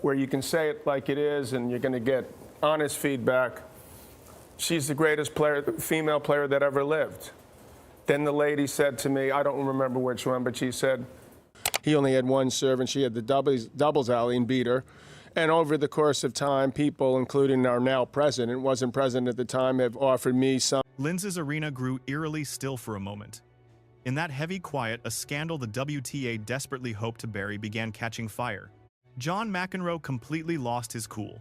where you can say it like it is and you're going to get honest feedback. She's the greatest female player that ever lived. Then the lady said to me, I don't remember which one, but she said, he only had one serve and she had the doubles alley and beat her. And over the course of time, people, including our now president, wasn't president at the time, have offered me some. Linz's arena grew eerily still for a moment. In that heavy quiet, a scandal the WTA desperately hoped to bury began catching fire. John McEnroe completely lost his cool.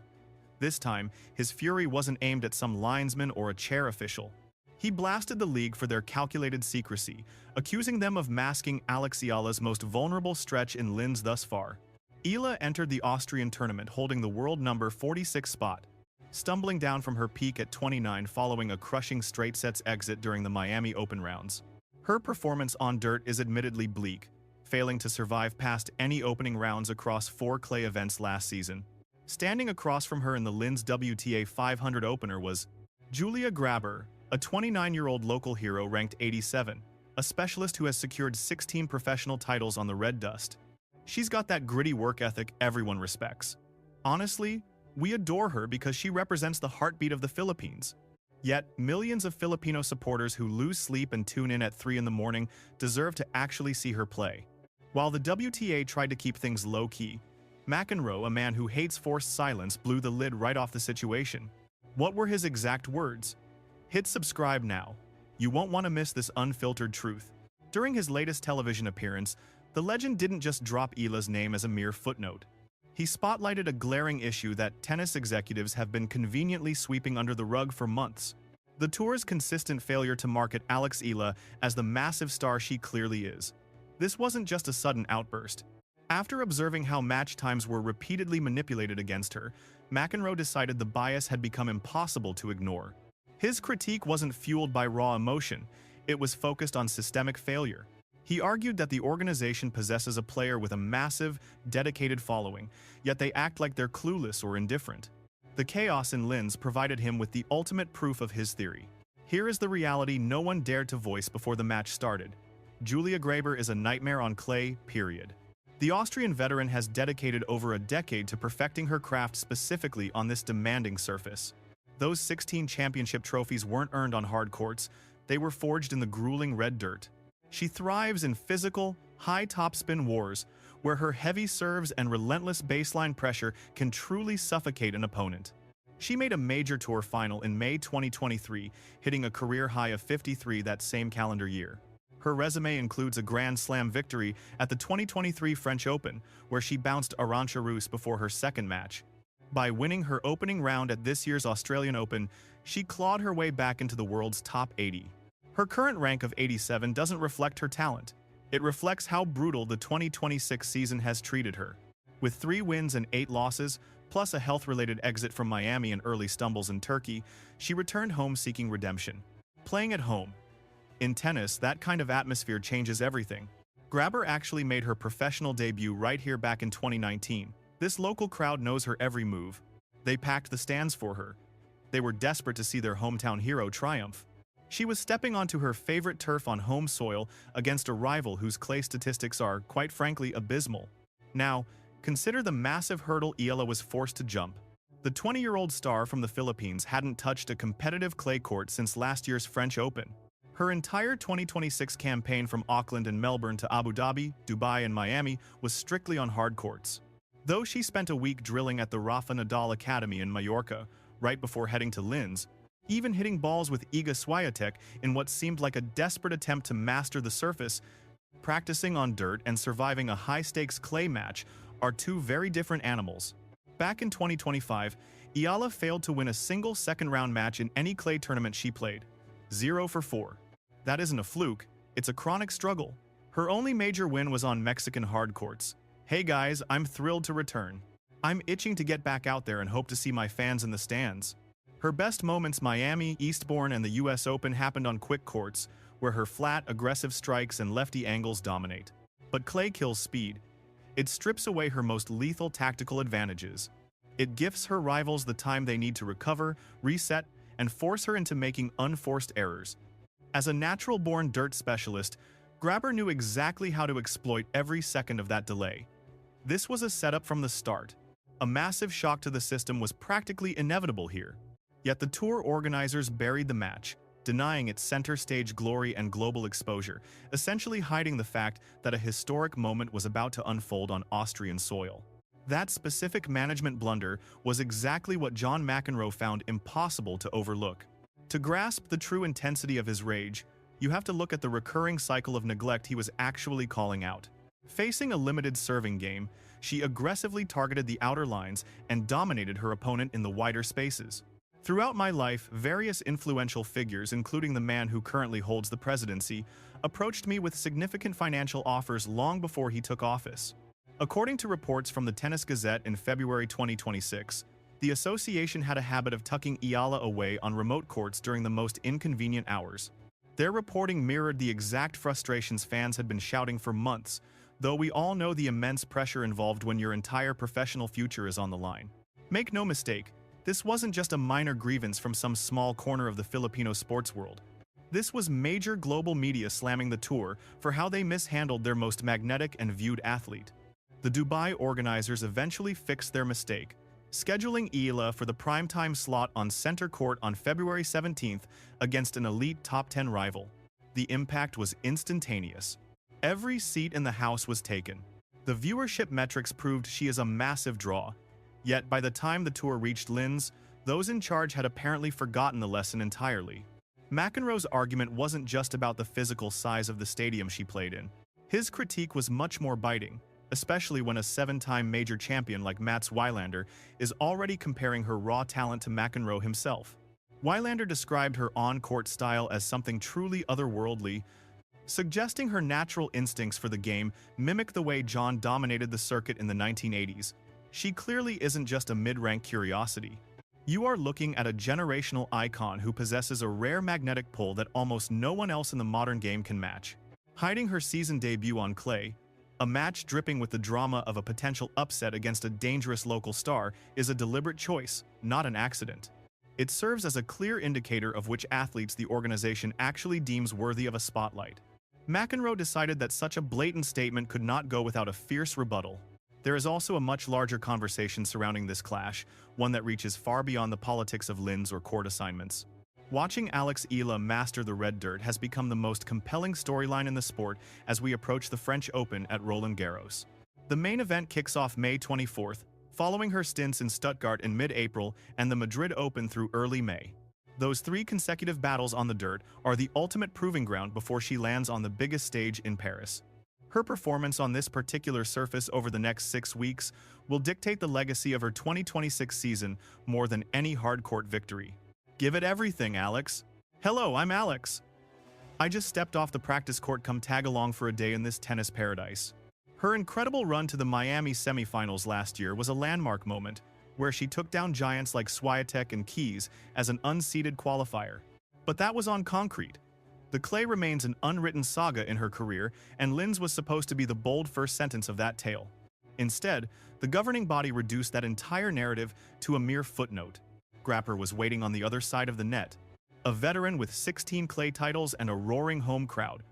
This time, his fury wasn't aimed at some linesman or a chair official. He blasted the league for their calculated secrecy, accusing them of masking Alex Iyala's most vulnerable stretch in Linz thus far. Iyala entered the Austrian tournament holding the world number 46 spot, stumbling down from her peak at 29 following a crushing straight sets exit during the Miami Open rounds. Her performance on dirt is admittedly bleak, failing to survive past any opening rounds across 4 clay events last season. Standing across from her in the Linz WTA 500 opener was Julia Grabher, a 29-year-old local hero ranked 87, a specialist who has secured 16 professional titles on the red dust. She's got that gritty work ethic everyone respects. Honestly, we adore her because she represents the heartbeat of the Philippines. Yet, millions of Filipino supporters who lose sleep and tune in at 3 in the morning deserve to actually see her play. While the WTA tried to keep things low-key, McEnroe, a man who hates forced silence, blew the lid right off the situation. What were his exact words? Hit subscribe now. You won't want to miss this unfiltered truth. During his latest television appearance, the legend didn't just drop Iyala's name as a mere footnote. He spotlighted a glaring issue that tennis executives have been conveniently sweeping under the rug for months: the tour's consistent failure to market Alex Iyala as the massive star she clearly is. This wasn't just a sudden outburst. After observing how match times were repeatedly manipulated against her, McEnroe decided the bias had become impossible to ignore. His critique wasn't fueled by raw emotion, it was focused on systemic failure. He argued that the organization possesses a player with a massive, dedicated following, yet they act like they're clueless or indifferent. The chaos in Linz provided him with the ultimate proof of his theory. Here is the reality no one dared to voice before the match started. Julia Grabher is a nightmare on clay, period. The Austrian veteran has dedicated over a decade to perfecting her craft specifically on this demanding surface. Those 16 championship trophies weren't earned on hard courts, they were forged in the grueling red dirt. She thrives in physical, high topspin wars, where her heavy serves and relentless baseline pressure can truly suffocate an opponent. She made a major tour final in May 2023, hitting a career high of 53 that same calendar year. Her resume includes a Grand Slam victory at the 2023 French Open, where she bounced Arantxa Rus before her second match. By winning her opening round at this year's Australian Open, she clawed her way back into the world's top 80. Her current rank of 87 doesn't reflect her talent. It reflects how brutal the 2026 season has treated her. With 3 wins and 8 losses, plus a health-related exit from Miami and early stumbles in Turkey, she returned home seeking redemption. Playing at home. In tennis, that kind of atmosphere changes everything. Grabher actually made her professional debut right here back in 2019. This local crowd knows her every move. They packed the stands for her. They were desperate to see their hometown hero triumph. She was stepping onto her favorite turf on home soil against a rival whose clay statistics are, quite frankly, abysmal. Now, consider the massive hurdle Iyala was forced to jump. The 20-year-old star from the Philippines hadn't touched a competitive clay court since last year's French Open. Her entire 2026 campaign from Auckland and Melbourne to Abu Dhabi, Dubai, and Miami was strictly on hard courts. Though she spent a week drilling at the Rafa Nadal Academy in Mallorca, right before heading to Linz, even hitting balls with Iga Swiatek in what seemed like a desperate attempt to master the surface, practicing on dirt and surviving a high-stakes clay match are 2 very different animals. Back in 2025, Iyala failed to win a single second-round match in any clay tournament she played. 0 for 4. That isn't a fluke, it's a chronic struggle. Her only major win was on Mexican hard courts. Hey guys, I'm thrilled to return. I'm itching to get back out there and hope to see my fans in the stands. Her best moments, Miami, Eastbourne, and the US Open, happened on quick courts, where her flat, aggressive strikes and lefty angles dominate. But clay kills speed. It strips away her most lethal tactical advantages. It gifts her rivals the time they need to recover, reset, and force her into making unforced errors. As a natural-born dirt specialist, Grabher knew exactly how to exploit every second of that delay. This was a setup from the start. A massive shock to the system was practically inevitable here. Yet the tour organizers buried the match, denying its center stage glory and global exposure, essentially hiding the fact that a historic moment was about to unfold on Austrian soil. That specific management blunder was exactly what John McEnroe found impossible to overlook. To grasp the true intensity of his rage, you have to look at the recurring cycle of neglect he was actually calling out. Facing a limited serving game, she aggressively targeted the outer lines and dominated her opponent in the wider spaces. Throughout my life, various influential figures, including the man who currently holds the presidency, approached me with significant financial offers long before he took office. According to reports from the Tennis Gazette in February 2026, the association had a habit of tucking Ayala away on remote courts during the most inconvenient hours. Their reporting mirrored the exact frustrations fans had been shouting for months, though we all know the immense pressure involved when your entire professional future is on the line. Make no mistake, this wasn't just a minor grievance from some small corner of the Filipino sports world. This was major global media slamming the tour for how they mishandled their most magnetic and viewed athlete. The Dubai organizers eventually fixed their mistake, scheduling Ayala for the primetime slot on center court on February 17th against an elite top 10 rival. The impact was instantaneous. Every seat in the house was taken. The viewership metrics proved she is a massive draw. Yet by the time the tour reached Linz, those in charge had apparently forgotten the lesson entirely. McEnroe's argument wasn't just about the physical size of the stadium she played in. His critique was much more biting, especially when a 7-time major champion like Mats Wilander is already comparing her raw talent to McEnroe himself. Wilander described her on-court style as something truly otherworldly, suggesting her natural instincts for the game mimic the way John dominated the circuit in the 1980s. She clearly isn't just a mid-rank curiosity. You are looking at a generational icon who possesses a rare magnetic pull that almost no one else in the modern game can match. Hiding her season debut on clay, a match dripping with the drama of a potential upset against a dangerous local star, is a deliberate choice, not an accident. It serves as a clear indicator of which athletes the organization actually deems worthy of a spotlight. McEnroe decided that such a blatant statement could not go without a fierce rebuttal. There is also a much larger conversation surrounding this clash, one that reaches far beyond the politics of Linz or court assignments. Watching Alex Ayala master the red dirt has become the most compelling storyline in the sport as we approach the French Open at Roland Garros. The main event kicks off May 24th, following her stints in Stuttgart in mid-April and the Madrid Open through early May. Those 3 consecutive battles on the dirt are the ultimate proving ground before she lands on the biggest stage in Paris. Her performance on this particular surface over the next 6 weeks will dictate the legacy of her 2026 season more than any hard-court victory. Give it everything, Alex. Hello, I'm Alex. I just stepped off the practice court come tag along for a day in this tennis paradise. Her incredible run to the Miami semifinals last year was a landmark moment, where she took down giants like Swiatek and Keys as an unseeded qualifier. But that was on concrete. The clay remains an unwritten saga in her career, and Linz was supposed to be the bold first sentence of that tale. Instead, the governing body reduced that entire narrative to a mere footnote. Grapper was waiting on the other side of the net, a veteran with 16 clay titles and a roaring home crowd,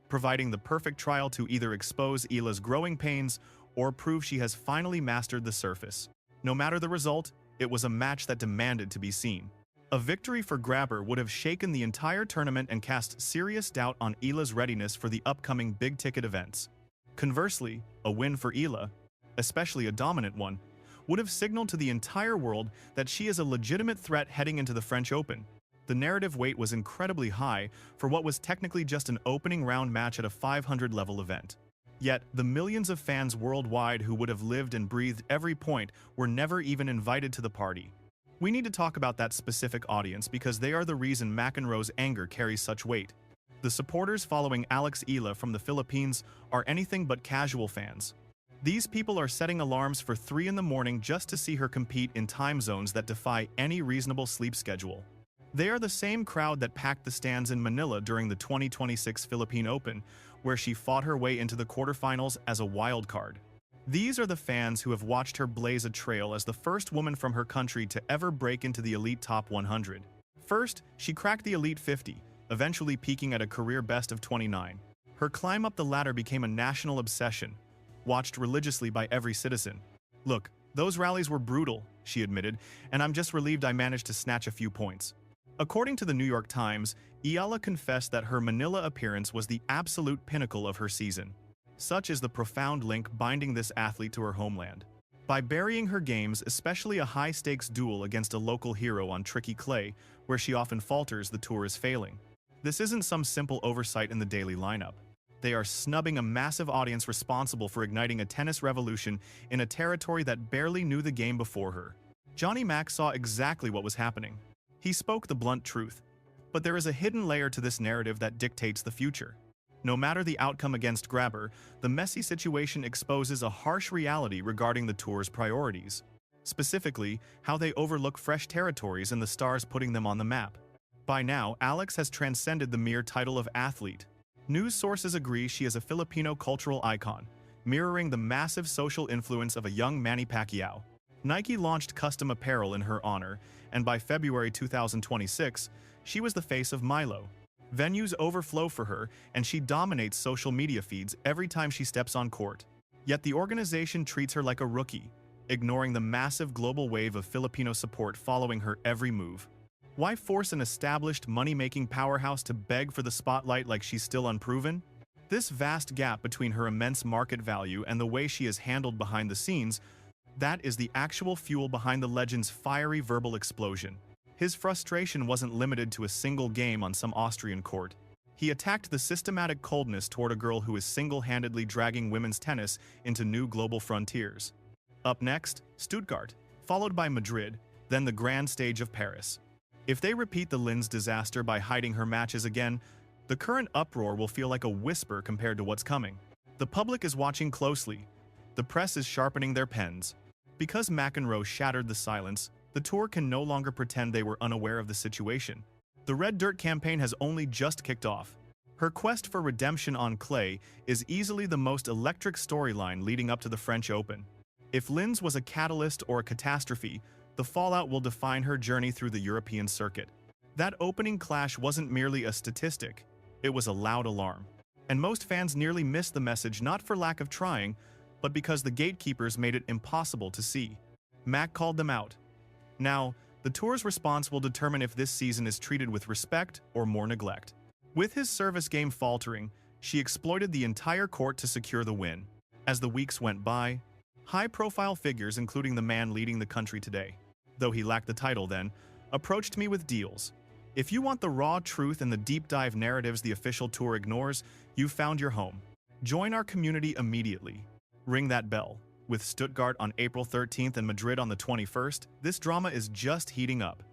providing the perfect trial to either expose Ayala's growing pains or prove she has finally mastered the surface. No matter the result, it was a match that demanded to be seen. A victory for Grabber would have shaken the entire tournament and cast serious doubt on Ayala's readiness for the upcoming big-ticket events. Conversely, a win for Ayala, especially a dominant one, would have signaled to the entire world that she is a legitimate threat heading into the French Open. The narrative weight was incredibly high for what was technically just an opening round match at a 500-level event. Yet, the millions of fans worldwide who would have lived and breathed every point were never even invited to the party. We need to talk about that specific audience because they are the reason McEnroe's anger carries such weight. The supporters following Alex Ayala from the Philippines are anything but casual fans. These people are setting alarms for 3 in the morning just to see her compete in time zones that defy any reasonable sleep schedule. They are the same crowd that packed the stands in Manila during the 2026 Philippine Open, where she fought her way into the quarterfinals as a wild card. These are the fans who have watched her blaze a trail as the first woman from her country to ever break into the elite top 100. First, she cracked the elite 50, eventually peaking at a career best of 29. Her climb up the ladder became a national obsession, watched religiously by every citizen. "Look, those rallies were brutal," she admitted, "and I'm just relieved I managed to snatch a few points." According to the New York Times, Ayala confessed that her Manila appearance was the absolute pinnacle of her season. Such is the profound link binding this athlete to her homeland. By burying her games, especially a high-stakes duel against a local hero on tricky clay, where she often falters, the tour is failing. This isn't some simple oversight in the daily lineup. They are snubbing a massive audience responsible for igniting a tennis revolution in a territory that barely knew the game before her. Johnny Mac saw exactly what was happening. He spoke the blunt truth. But there is a hidden layer to this narrative that dictates the future. No matter the outcome against Grabber, the messy situation exposes a harsh reality regarding the tour's priorities. Specifically, how they overlook fresh territories and the stars putting them on the map. By now, Alex has transcended the mere title of athlete. News sources agree she is a Filipino cultural icon, mirroring the massive social influence of a young Manny Pacquiao. Nike launched custom apparel in her honor, and by February 2026, she was the face of Milo. Venues overflow for her, and she dominates social media feeds every time she steps on court. Yet the organization treats her like a rookie, ignoring the massive global wave of Filipino support following her every move. Why force an established money-making powerhouse to beg for the spotlight like she's still unproven? This vast gap between her immense market value and the way she is handled behind the scenes, that is the actual fuel behind the legend's fiery verbal explosion. His frustration wasn't limited to a single game on some Austrian court. He attacked the systematic coldness toward a girl who is single-handedly dragging women's tennis into new global frontiers. Up next, Stuttgart, followed by Madrid, then the grand stage of Paris. If they repeat the Linz disaster by hiding her matches again, the current uproar will feel like a whisper compared to what's coming. The public is watching closely. The press is sharpening their pens. Because McEnroe shattered the silence, the tour can no longer pretend they were unaware of the situation. The Red Dirt campaign has only just kicked off. Her quest for redemption on clay is easily the most electric storyline leading up to the French Open. If Linz was a catalyst or a catastrophe, the fallout will define her journey through the European circuit. That opening clash wasn't merely a statistic, it was a loud alarm. And most fans nearly missed the message not for lack of trying, but because the gatekeepers made it impossible to see. Mac called them out. Now, the tour's response will determine if this season is treated with respect or more neglect. With his service game faltering, she exploited the entire court to secure the win. As the weeks went by, high-profile figures, including the man leading the country today, though he lacked the title then, approached me with deals. If you want the raw truth and the deep-dive narratives the official tour ignores, you've found your home. Join our community immediately. Ring that bell. With Stuttgart on April 13th and Madrid on the 21st, this drama is just heating up.